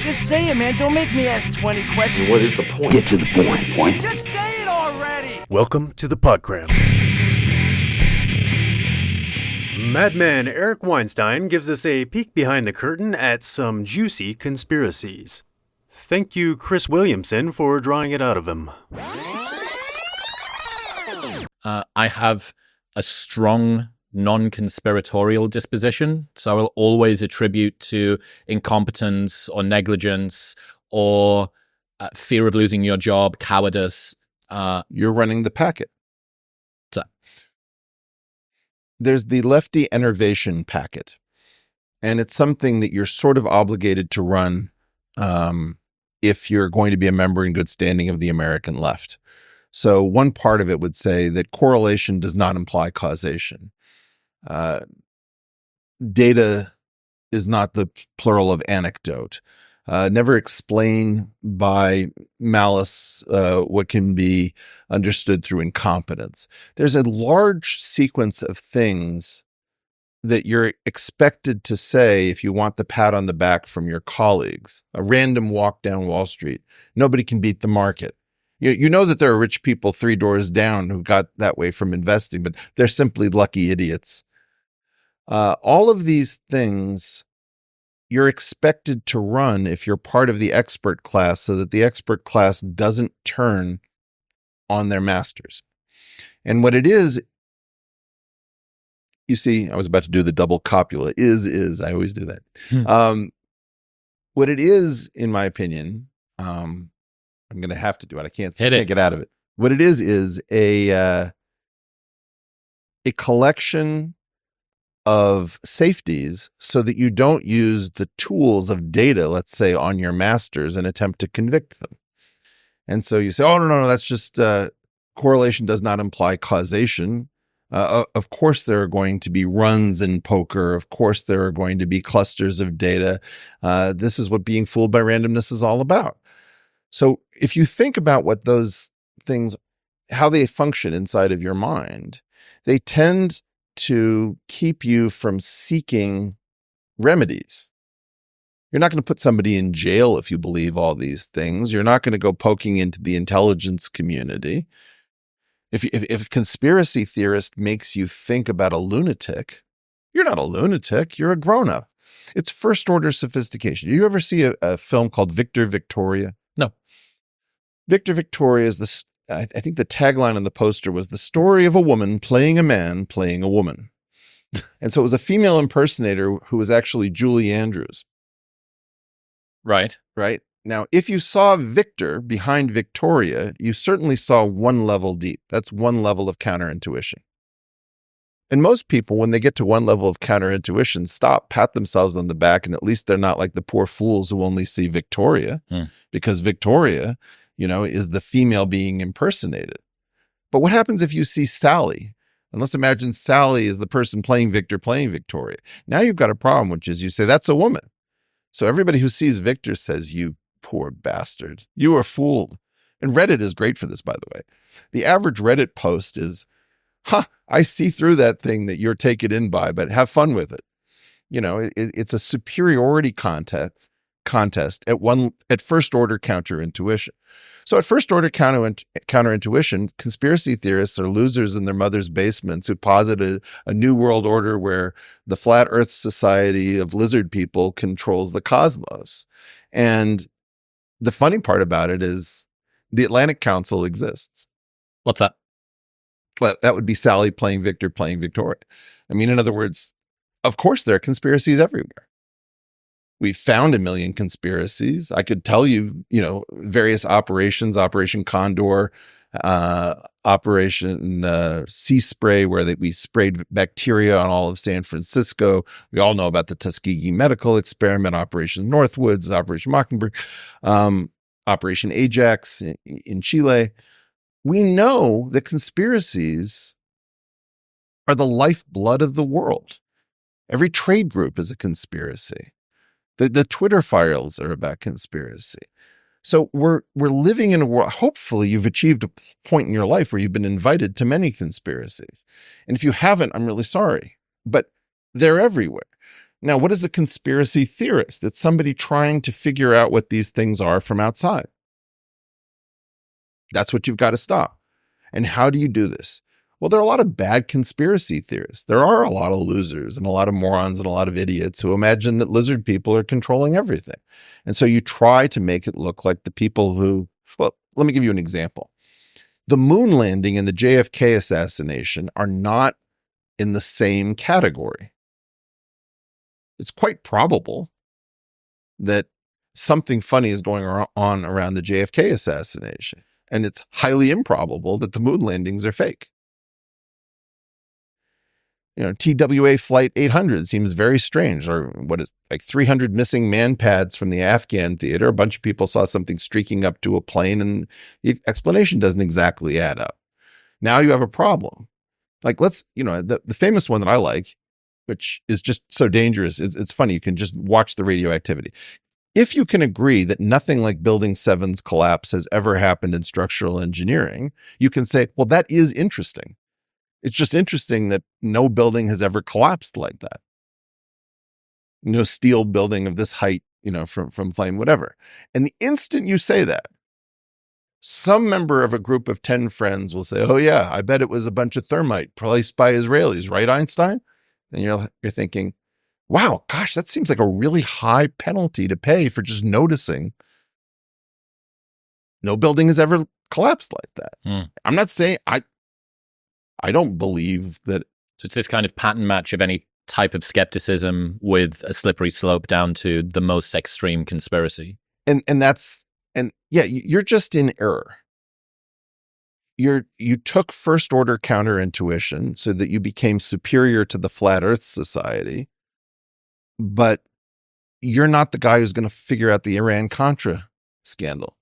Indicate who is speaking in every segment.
Speaker 1: Just say it, man. Don't make me ask 20 questions.
Speaker 2: What is the point?
Speaker 3: Get to the point.
Speaker 1: Just say it already!
Speaker 4: Welcome to the Podcram. Madman Eric Weinstein gives us a peek behind the curtain at some juicy conspiracies. Thank you, Chris Williamson, for drawing it out of him.
Speaker 5: I have a strong non-conspiratorial disposition, so I will always attribute to incompetence or negligence or fear of losing your job, cowardice.
Speaker 6: You're running the packet.
Speaker 5: So.
Speaker 6: There's the De-innervation packet, and it's something that you're sort of obligated to run if you're going to be a member in good standing of the American left. So one part of it would say that correlation does not imply causation. Data is not the plural of anecdote. Never explain by malice what can be understood through incompetence. There's a large sequence of things that you're expected to say if you want the pat on the back from your colleagues. A random walk down Wall Street. Nobody can beat the market. You know that there are rich people 3 doors down who got that way from investing, but they're simply lucky idiots. All of these things you're expected to run if you're part of the expert class so that the expert class doesn't turn on their masters. And what it is, you see, I was about to do the double copula, is, I always do that. What it is, in my opinion, I'm going to have to do it. I can't get out of it. What it is a collection of safeties so that you don't use the tools of data, let's say, on your masters and attempt to convict them. And so you say, oh, no, that's just correlation does not imply causation. Of course, there are going to be runs in poker. Of course, there are going to be clusters of data. This is what being fooled by randomness is all about. So if you think about what those things, how they function inside of your mind, they tend to keep you from seeking remedies. You're not going to put somebody in jail if you believe all these things. You're not going to go poking into the intelligence community. If a conspiracy theorist makes you think about a lunatic, you're not a lunatic. You're a grown-up. It's first-order sophistication. Do you ever see a film called Victor Victoria?
Speaker 5: No.
Speaker 6: Victor Victoria is I think the tagline on the poster was the story of a woman playing a man playing a woman. And so it was a female impersonator who was actually Julie Andrews.
Speaker 5: Right.
Speaker 6: Now, if you saw Victor behind Victoria, you certainly saw one level deep. That's one level of counterintuition. And most people, when they get to one level of counterintuition, stop, pat themselves on the back, and at least they're not like the poor fools who only see Victoria, because Victoria, is the female being impersonated. But what happens if you see Sally? And let's imagine Sally is the person playing Victor, playing Victoria. Now you've got a problem, which is you say, that's a woman. So everybody who sees Victor says, you poor bastard, you were fooled. And Reddit is great for this, by the way. The average Reddit post is, I see through that thing that you're taken in by, but have fun with it. It's a superiority contest at first order counterintuition. So at first order counterintuition, conspiracy theorists are losers in their mother's basements who posit a new world order where the flat earth society of lizard people controls the cosmos. And the funny part about it is the Atlantic Council exists.
Speaker 5: What's that?
Speaker 6: Well, that would be Sally playing Victor, playing Victoria. I mean, in other words, of course, there are conspiracies everywhere. We found a million conspiracies. I could tell you, various operations, Operation Condor, Operation Sea Spray, where we sprayed bacteria on all of San Francisco. We all know about the Tuskegee medical experiment, Operation Northwoods, Operation Mockingbird, Operation Ajax in Chile. We know that conspiracies are the lifeblood of the world. Every trade group is a conspiracy. The Twitter files are about conspiracy. So we're living in a world. Hopefully you've achieved a point in your life where you've been invited to many conspiracies. And if you haven't, I'm really sorry, but they're everywhere. Now, what is a conspiracy theorist? It's somebody trying to figure out what these things are from outside. That's what you've got to stop. And how do you do this? Well, there are a lot of bad conspiracy theorists. There are a lot of losers and a lot of morons and a lot of idiots who imagine that lizard people are controlling everything. And so you try to make it look like the people who, well, let me give you an example. The moon landing and the JFK assassination are not in the same category. It's quite probable that something funny is going on around the JFK assassination. And it's highly improbable that the moon landings are fake. TWA Flight 800 seems very strange. Or what is like 300 missing man pads from the Afghan theater. A bunch of people saw something streaking up to a plane, and the explanation doesn't exactly add up. Now you have a problem. Like the famous one that I like, which is just so dangerous. It's funny. You can just watch the radioactivity. If you can agree that nothing like Building 7's collapse has ever happened in structural engineering, you can say, well, that is interesting. It's just interesting that no building has ever collapsed like that. No steel building of this height, from flame, whatever. And the instant you say that, some member of a group of 10 friends will say, oh yeah, I bet it was a bunch of thermite placed by Israelis, right, Einstein? And you're thinking, wow, gosh, that seems like a really high penalty to pay for just noticing no building has ever collapsed like that. I'm not saying I don't believe that.
Speaker 5: So it's this kind of pattern match of any type of skepticism with a slippery slope down to the most extreme conspiracy.
Speaker 6: And you're just in error. You took first order counterintuition so that you became superior to the Flat Earth Society, but you're not the guy who's going to figure out the Iran-Contra scandal.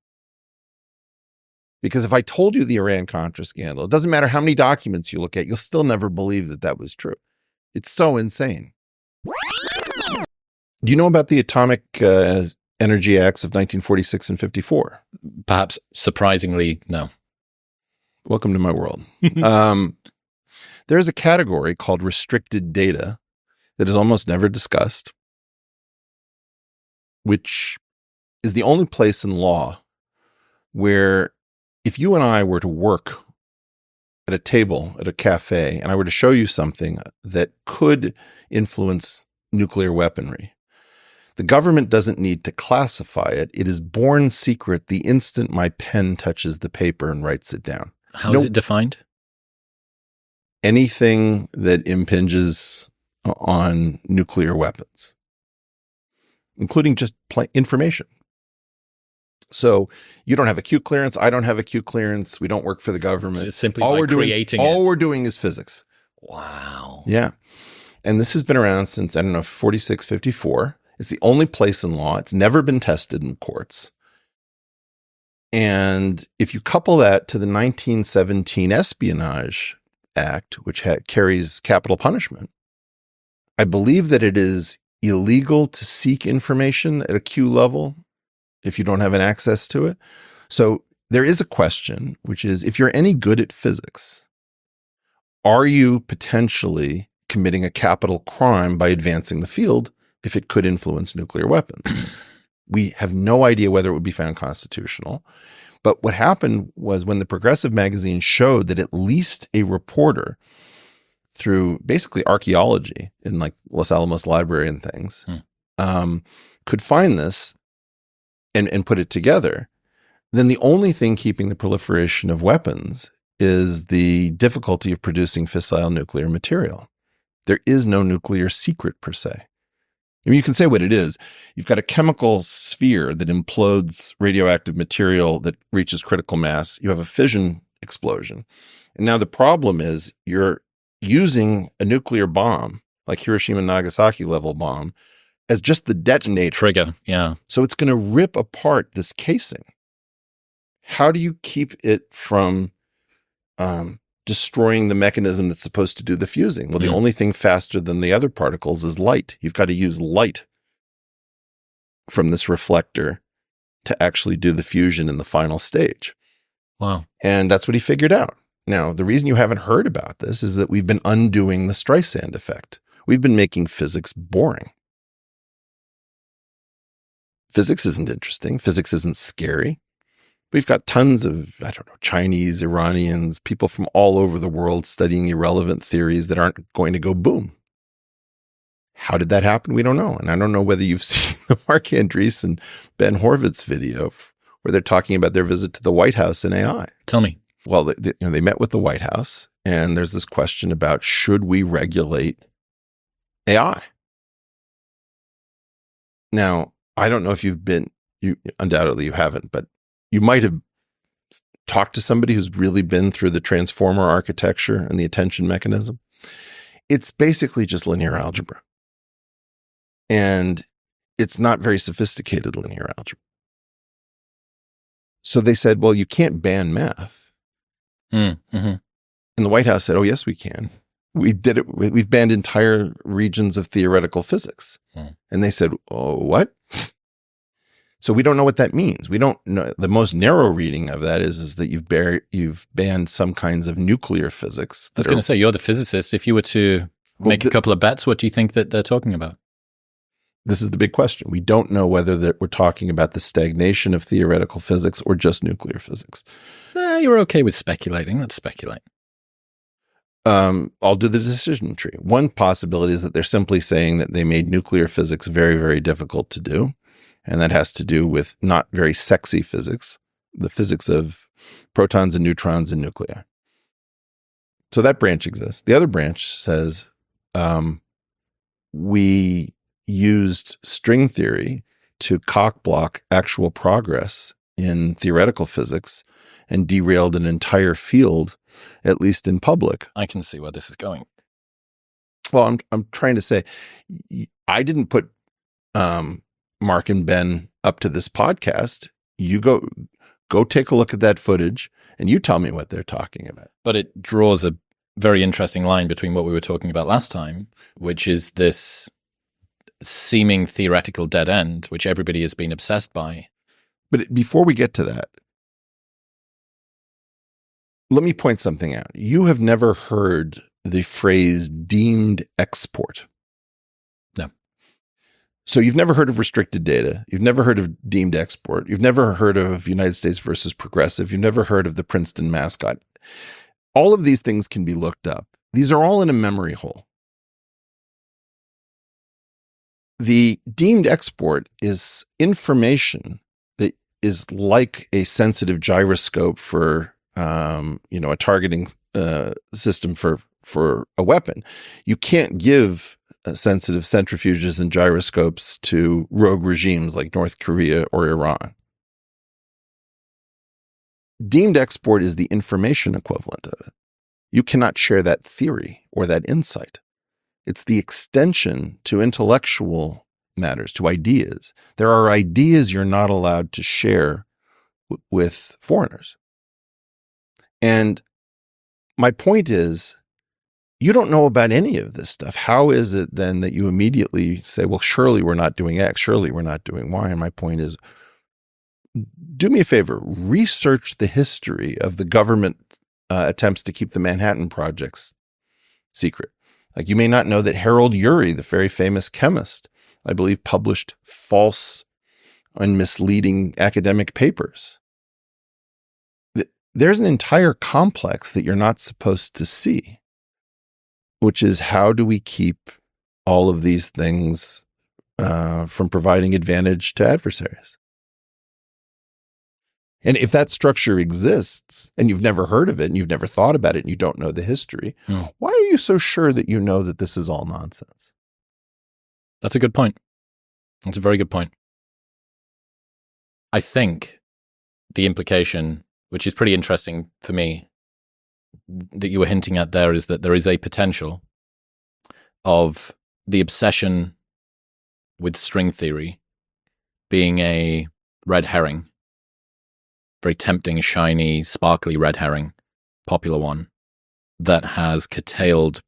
Speaker 6: Because if I told you the Iran-Contra scandal, it doesn't matter how many documents you look at, you'll still never believe that that was true. It's so insane. Do you know about the Atomic Energy Acts of 1946 and 54?
Speaker 5: Perhaps surprisingly, no.
Speaker 6: Welcome to my world. There's a category called restricted data that is almost never discussed, which is the only place in law where if you and I were to work at a table at a cafe and I were to show you something that could influence nuclear weaponry, the government doesn't need to classify it. It is born secret the instant my pen touches the paper and writes it down.
Speaker 5: How is it defined?
Speaker 6: Anything that impinges on nuclear weapons, including just information. So you don't have a Q clearance. I don't have a Q clearance. We don't work for the government. So
Speaker 5: it's simply creating it.
Speaker 6: All we're doing is physics.
Speaker 5: Wow.
Speaker 6: Yeah. And this has been around since, 46, 54. It's the only place in law. It's never been tested in courts. And if you couple that to the 1917 Espionage Act, which carries capital punishment, I believe that it is illegal to seek information at a Q level if you don't have an access to it. So there is a question, which is, if you're any good at physics, are you potentially committing a capital crime by advancing the field if it could influence nuclear weapons? We have no idea whether it would be found constitutional. But what happened was when the Progressive magazine showed that at least a reporter, through basically archaeology in like Los Alamos Library and things, could find this and put it together, then the only thing keeping the proliferation of weapons is the difficulty of producing fissile nuclear material. There is no nuclear secret per se. I mean, you can say what it is. You've got a chemical sphere that implodes radioactive material that reaches critical mass. You have a fission explosion. And now the problem is you're using a nuclear bomb, like Hiroshima and Nagasaki level bomb, as just the detonator.
Speaker 5: Trigger, yeah.
Speaker 6: So it's going to rip apart this casing. How do you keep it from destroying the mechanism that's supposed to do the fusing? Well, the only thing faster than the other particles is light. You've got to use light from this reflector to actually do the fusion in the final stage.
Speaker 5: Wow.
Speaker 6: And that's what he figured out. Now, the reason you haven't heard about this is that we've been undoing the Streisand effect. We've been making physics boring. Physics isn't interesting. Physics isn't scary. We've got tons of, Chinese, Iranians, people from all over the world studying irrelevant theories that aren't going to go boom. How did that happen? We don't know. And I don't know whether you've seen the Mark Andreessen and Ben Horowitz video where they're talking about their visit to the White House and AI.
Speaker 5: Tell me.
Speaker 6: Well, they met with the White House, and there's this question about, should we regulate AI? Now, I don't know if you undoubtedly you haven't, but you might have talked to somebody who's really been through the transformer architecture and the attention mechanism. It's basically just linear algebra. And it's not very sophisticated linear algebra. So they said, well, you can't ban math.
Speaker 5: Mm-hmm.
Speaker 6: And the White House said, oh, yes, we can. We did it. We've banned entire regions of theoretical physics. And they said, oh, what? So we don't know what that means. We don't know. The most narrow reading of that is that you've banned some kinds of nuclear physics.
Speaker 5: I was going to say, you're the physicist. If you were to make a couple of bets, what do you think that they're talking about?
Speaker 6: This is the big question. We don't know whether we're talking about the stagnation of theoretical physics or just nuclear physics.
Speaker 5: You're okay with speculating. Let's speculate.
Speaker 6: I'll do the decision tree. One possibility is that they're simply saying that they made nuclear physics very, very difficult to do. And that has to do with not very sexy physics, the physics of protons and neutrons and nuclei. So that branch exists. The other branch says we used string theory to cock-block actual progress in theoretical physics and derailed an entire field, at least in public.
Speaker 5: I can see where this is going.
Speaker 6: Well, I'm trying to say, I didn't put Mark and Ben up to this podcast. You go take a look at that footage and you tell me what they're talking about.
Speaker 5: But it draws a very interesting line between what we were talking about last time, which is this seeming theoretical dead end, which everybody has been obsessed by.
Speaker 6: But before we get to that, let me point something out. You have never heard the phrase deemed export.
Speaker 5: No.
Speaker 6: So you've never heard of restricted data. You've never heard of deemed export. You've never heard of United States versus progressive. You've never heard of the Princeton mascot. All of these things can be looked up. These are all in a memory hole. The deemed export is information that is like a sensitive gyroscope for, a targeting system for a weapon. You can't give sensitive centrifuges and gyroscopes to rogue regimes like North Korea or Iran. Deemed export is the information equivalent of it. You cannot share that theory or that insight. It's the extension to intellectual matters, to ideas. There are ideas you're not allowed to share with foreigners. And my point is, you don't know about any of this stuff. How is it then that you immediately say, well, surely we're not doing X, surely we're not doing Y? And my point is, do me a favor, research the history of the government attempts to keep the Manhattan Projects secret. Like, you may not know that Harold Urey, the very famous chemist, I believe, published false and misleading academic papers. There's an entire complex that you're not supposed to see, which is, how do we keep all of these things from providing advantage to adversaries? And if that structure exists and you've never heard of it and you've never thought about it and you don't know the history, why are you so sure that you know that this is all nonsense?
Speaker 5: That's a good point. That's a very good point. I think the implication, which is pretty interesting for me, that you were hinting at there, is that there is a potential of the obsession with string theory being a red herring, very tempting, shiny, sparkly red herring, popular one, that has curtailed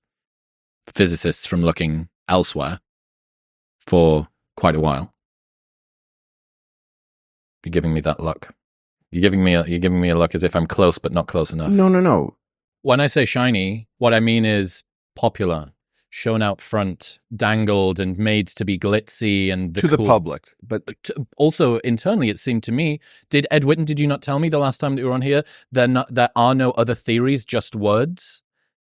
Speaker 5: physicists from looking elsewhere for quite a while. You're giving me that look. You're giving me a look as if I'm close but not close enough.
Speaker 6: No.
Speaker 5: When I say shiny, what I mean is popular. shown out front, dangled and made to be glitzy and
Speaker 6: to the public. But
Speaker 5: also internally, it seemed to me, did Ed Whitten, did you not tell me the last time that you were on here, there are no other theories, just words?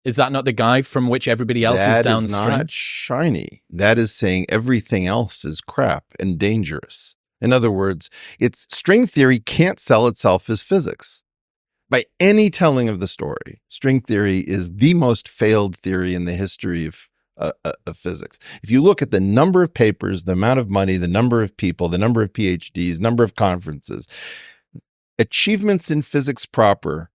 Speaker 5: Is that not the guy from which everybody else is downstream?
Speaker 6: That is not shiny. That is saying everything else is crap and dangerous. In other words, string theory can't sell itself as physics. By any telling of the story, string theory is the most failed theory in the history of physics. If you look at the number of papers, the amount of money, the number of people, the number of PhDs, number of conferences, achievements in physics proper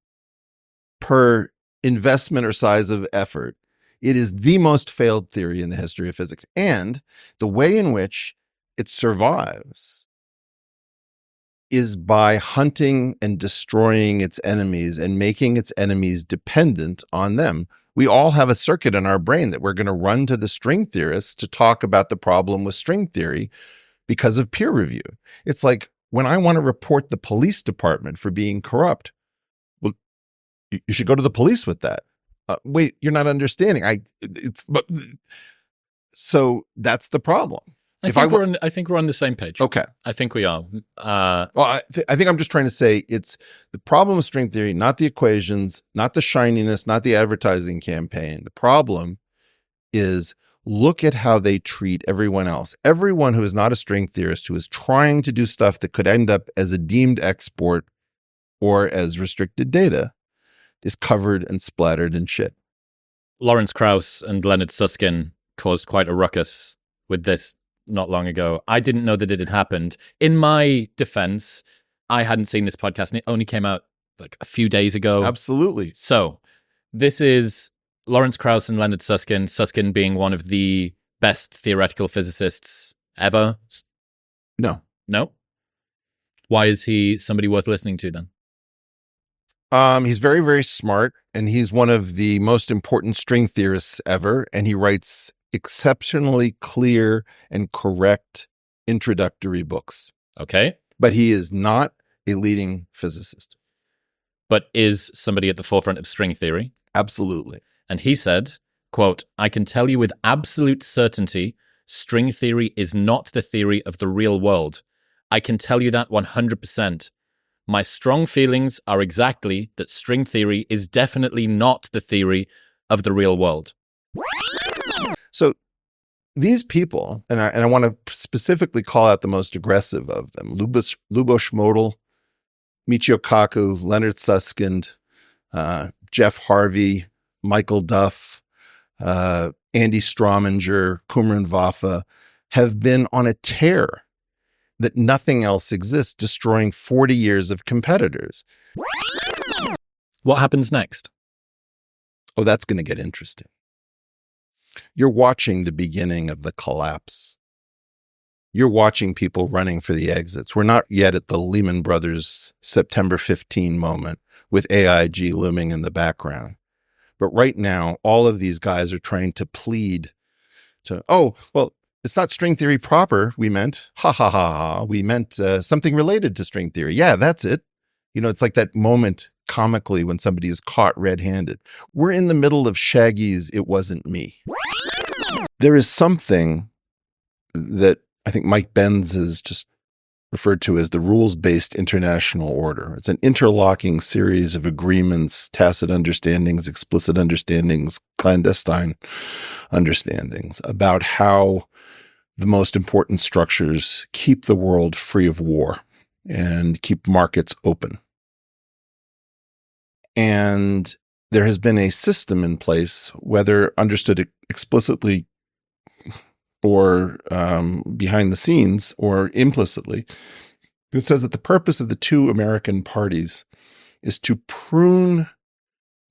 Speaker 6: per investment or size of effort, it is the most failed theory in the history of physics. And the way in which it survives is by hunting and destroying its enemies and making its enemies dependent on them. We all have a circuit in our brain that we're going to run to the string theorists to talk about the problem with string theory because of peer review. It's like when I want to report the police department for being corrupt, well, you should go to the police with that. Wait, you're not understanding. So that's the problem.
Speaker 5: I think we're on the same page.
Speaker 6: Okay.
Speaker 5: I think we are.
Speaker 6: I think I'm just trying to say it's the problem with string theory, not the equations, not the shininess, not the advertising campaign. The problem is look at how they treat everyone else. Everyone who is not a string theorist, who is trying to do stuff that could end up as a deemed export or as restricted data, is covered and splattered in shit.
Speaker 5: Lawrence Krauss and Leonard Susskind caused quite a ruckus with this not long ago. I didn't know that it had happened. In my defense, I hadn't seen this podcast and it only came out like a few days ago.
Speaker 6: Absolutely.
Speaker 5: So this is Lawrence Krauss and Leonard Susskind, Susskind being one of the best theoretical physicists ever.
Speaker 6: No.
Speaker 5: No? Why is he somebody worth listening to then?
Speaker 6: He's very, very smart, and he's one of the most important string theorists ever, and he writes exceptionally clear and correct introductory books.
Speaker 5: Okay.
Speaker 6: But he is not a leading physicist.
Speaker 5: But is somebody at the forefront of string theory?
Speaker 6: Absolutely.
Speaker 5: And he said, quote, "I can tell you with absolute certainty, string theory is not the theory of the real world. I can tell you that 100%. My strong feelings are exactly that string theory is definitely not the theory of the real world."
Speaker 6: So these people, and I want to specifically call out the most aggressive of them, Lubos Model, Michio Kaku, Leonard Susskind, Jeff Harvey, Michael Duff, Andy Strominger, Qumran Vafa, have been on a tear that nothing else exists, destroying 40 years of competitors.
Speaker 5: What happens next?
Speaker 6: Oh, that's going to get interesting. You're watching the beginning of the collapse. You're watching people running for the exits. We're not yet at the Lehman Brothers September 15 moment with AIG looming in the background. But right now, all of these guys are trying to plead to, oh, well, it's not string theory proper, we meant. Ha, ha, ha, ha. We meant something related to string theory. Yeah, that's it. You know, it's like that moment comically when somebody is caught red-handed. We're in the middle of Shaggy's It Wasn't Me. There is something that I think Mike Benz has just referred to as the rules-based international order. It's an interlocking series of agreements, tacit understandings, explicit understandings, clandestine understandings about how the most important structures keep the world free of war and keep markets open. And there has been a system in place, whether understood explicitly or behind the scenes or implicitly, that says that the purpose of the two American parties is to prune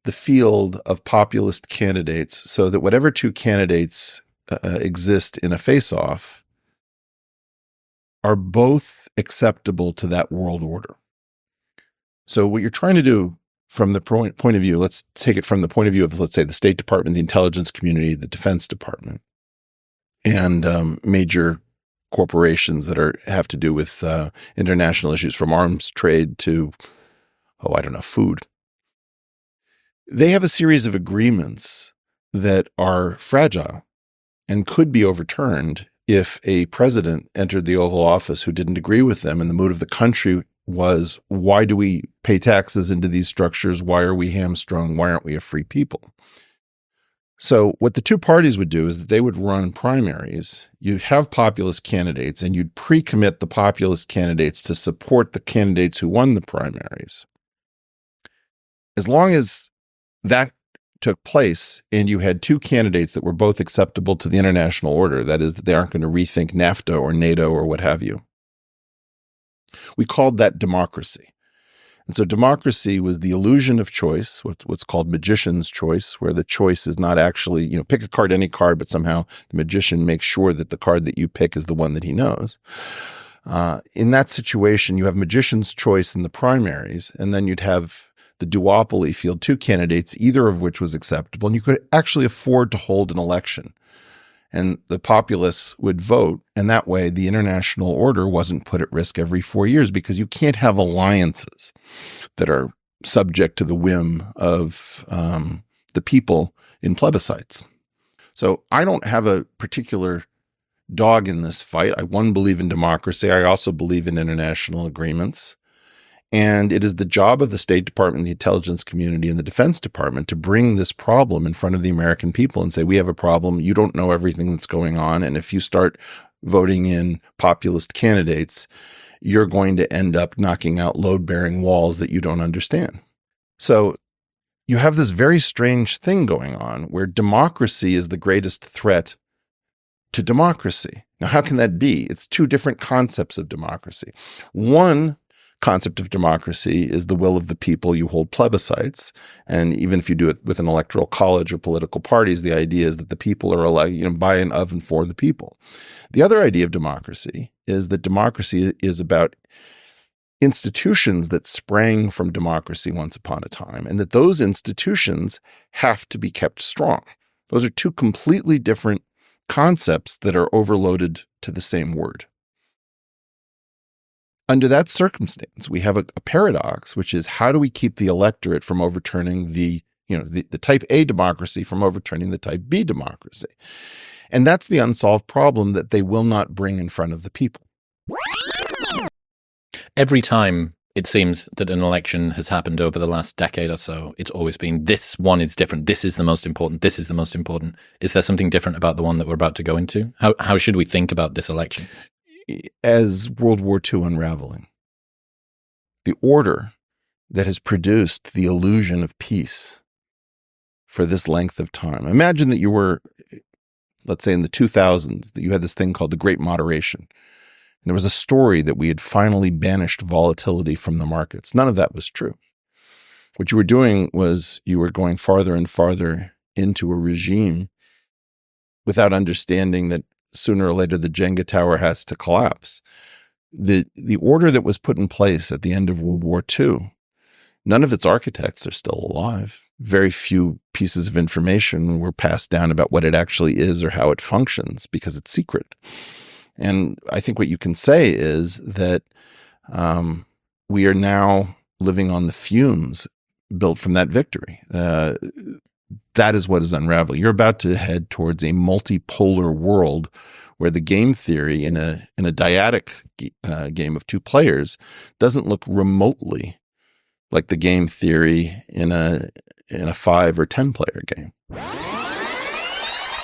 Speaker 6: the field of populist candidates so that whatever two candidates exist in a face-off are both acceptable to that world order. So what you're trying to do from the point of view, let's take it from the point of view of, let's say, the State Department, the intelligence community, the Defense Department, and major corporations that have to do with international issues, from arms trade to, food. They have a series of agreements that are fragile and could be overturned if a president entered the Oval Office who didn't agree with them, and the mood of the country was, why do we pay taxes into these structures? Why are we hamstrung? Why aren't we a free people? So what the two parties would do is that they would run primaries. You'd have populist candidates, and you'd pre-commit the populist candidates to support the candidates who won the primaries. As long as that took place and you had two candidates that were both acceptable to the international order, that is, that they aren't going to rethink NAFTA or NATO or what have you, we called that democracy. And so democracy was the illusion of choice, what's called magician's choice, where the choice is not actually, pick a card, any card, but somehow the magician makes sure that the card that you pick is the one that he knows. In that situation, you have magician's choice in the primaries, and then you'd have the duopoly field two candidates, either of which was acceptable, and you could actually afford to hold an election. And the populace would vote, and that way the international order wasn't put at risk every 4 years, because you can't have alliances that are subject to the whim of the people in plebiscites. So I don't have a particular dog in this fight. I, one, believe in democracy. I also believe in international agreements. And it is the job of the State Department, the intelligence community, and the Defense Department to bring this problem in front of the American people and say, we have a problem. You don't know everything that's going on. And if you start voting in populist candidates, you're going to end up knocking out load-bearing walls that you don't understand. So you have this very strange thing going on where democracy is the greatest threat to democracy. Now, how can that be? It's two different concepts of democracy. One concept of democracy is the will of the people. You hold plebiscites. And even if you do it with an electoral college or political parties, the idea is that the people are elected, by and of and for the people. The other idea of democracy is that democracy is about institutions that sprang from democracy once upon a time, and that those institutions have to be kept strong. Those are two completely different concepts that are overloaded to the same word. Under that circumstance, we have a paradox, which is, how do we keep the electorate from overturning the type A democracy from overturning the type B democracy? And that's the unsolved problem that they will not bring in front of the people.
Speaker 5: Every time it seems that an election has happened over the last decade or so, it's always been, this one is different. This is the most important. This is the most important. Is there something different about the one that we're about to go into? How should we think about this election?
Speaker 6: As World War II unraveling, the order that has produced the illusion of peace for this length of time. Imagine that you were, let's say in the 2000s, that you had this thing called the Great Moderation. And there was a story that we had finally banished volatility from the markets. None of that was true. What you were doing was you were going farther and farther into a regime without understanding that sooner or later the Jenga tower has to collapse. The order that was put in place at the end of World War II, none of its architects are still alive. Very few pieces of information were passed down about what it actually is or how it functions, because it's secret. And I think what you can say is that we are now living on the fumes built from that victory. That is what is unraveling. You're about to head towards a multipolar world where the game theory in a dyadic game of two players doesn't look remotely like the game theory in a 5 or 10 player game.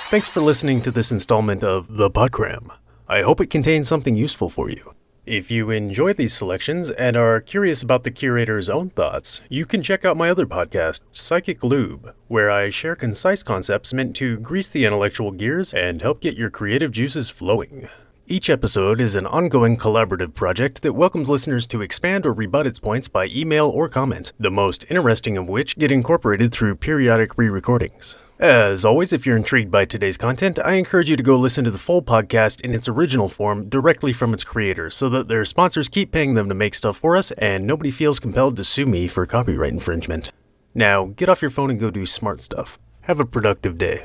Speaker 4: Thanks for listening to this installment of The Podgram. I hope it contains something useful for you. If you enjoy these selections and are curious about the curator's own thoughts, you can check out my other podcast, Psychic Lube, where I share concise concepts meant to grease the intellectual gears and help get your creative juices flowing. Each episode is an ongoing collaborative project that welcomes listeners to expand or rebut its points by email or comment, the most interesting of which get incorporated through periodic re-recordings. As always, if you're intrigued by today's content, I encourage you to go listen to the full podcast in its original form directly from its creators, so that their sponsors keep paying them to make stuff for us and nobody feels compelled to sue me for copyright infringement. Now, get off your phone and go do smart stuff. Have a productive day.